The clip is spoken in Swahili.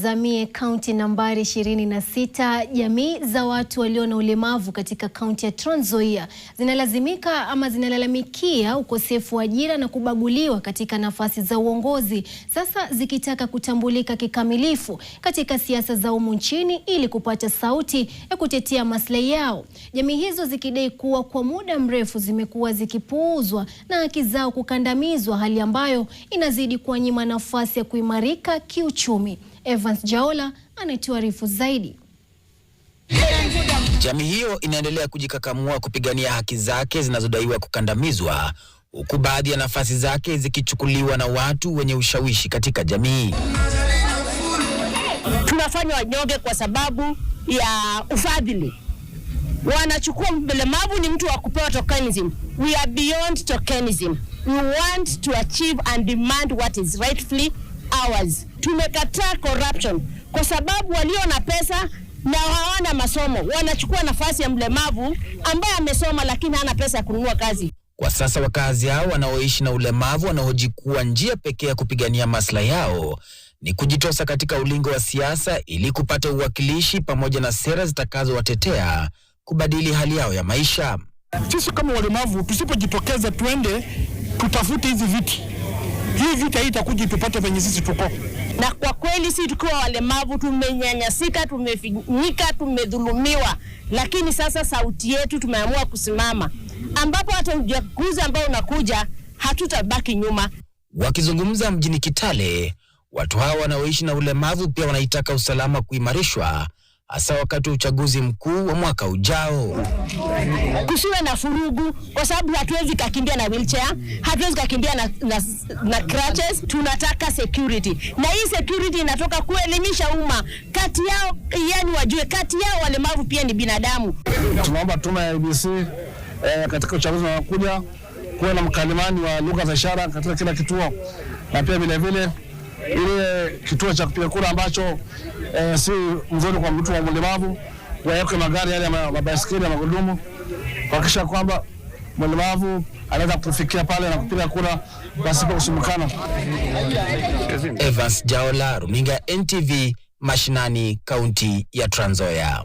Tuzamie kaunti nambari 26. Jamii za watu walio na ulemavu katika kaunti ya Trans Nzoia zinalazimika ama zinalalamikia ukosefu wa ajira na kubaguliwa katika nafasi za uongozi, sasa zikitaka kutambulika kikamilifu katika siasa za humu nchini ili kupata sauti ya kutetea maslahi yao. Jamii hizo zikidai kuwa kwa muda mrefu zimekuwa zikipuuzwa na haki zao kukandamizwa, hali ambayo inazidi kuwanyima nafasi ya kuimarika kiuchumi. Evans Jaola anatuarifu zaidi. Jamii hiyo inaendelea kujikakamua kupigania haki zake zinazodaiwa kukandamizwa, huku baadhi ya nafasi zake zikichukuliwa na watu wenye ushawishi katika jamii. Tunafanywa wanyonge kwa sababu ya ufadhili. Wanachukua mlemavu ni mtu wa kupewa tokenism. We are beyond tokenism. We want to achieve and demand what is rightfully ours. Tumekataa corruption kwa sababu walio na pesa na hawana masomo wanachukua nafasi ya mlemavu ambaye amesoma lakini hana pesa ya kununua kazi. Kwa sasa wakazi hao wanaoishi na ulemavu wanahoji kuwa njia pekee ya kupigania maslahi yao ni kujitosa katika ulingo wa siasa ili kupata uwakilishi pamoja na sera zitakazowatetea kubadili hali yao ya maisha. Sisi kama walemavu tusipojitokeza tuende tutafute hizi viti, hii vita hii itakuja tupate penye sisi tuko. Na kwa kweli sisi tukiwa walemavu tumenyanyasika, tumefinyika, tumedhulumiwa, lakini sasa sauti yetu tumeamua kusimama, ambapo hata uchaguzi ambao unakuja hatutabaki nyuma. Wakizungumza mjini Kitale, watu hawa wanaoishi na ulemavu pia wanaitaka usalama kuimarishwa, hasa wakati wa uchaguzi mkuu wa mwaka ujao. Kusiwe na furugu kwa sababu hatuwezi kukimbia na wheelchair, hatuwezi kukimbia na crutches. Tunataka security. Na hii security inatoka kuelimisha umma kati yao, yani wajue kati yao walemavu pia ni binadamu. Tunaomba tume ya IEBC katika uchaguzi unaokuja kuwe na mkalimani wa lugha za ishara katika kila kituo, na pia vile vile ile kituo cha kupiga kura ambacho si mzuri kwa mtu wa mlemavu, waweke magari yale mabaiskeli ya magurudumu kuhakikisha kwamba mlemavu anaweza kufikia pale na kupiga kura pasipo kusumbukana. Evans Jaola, runinga NTV, mashinani, kaunti ya Trans Nzoia.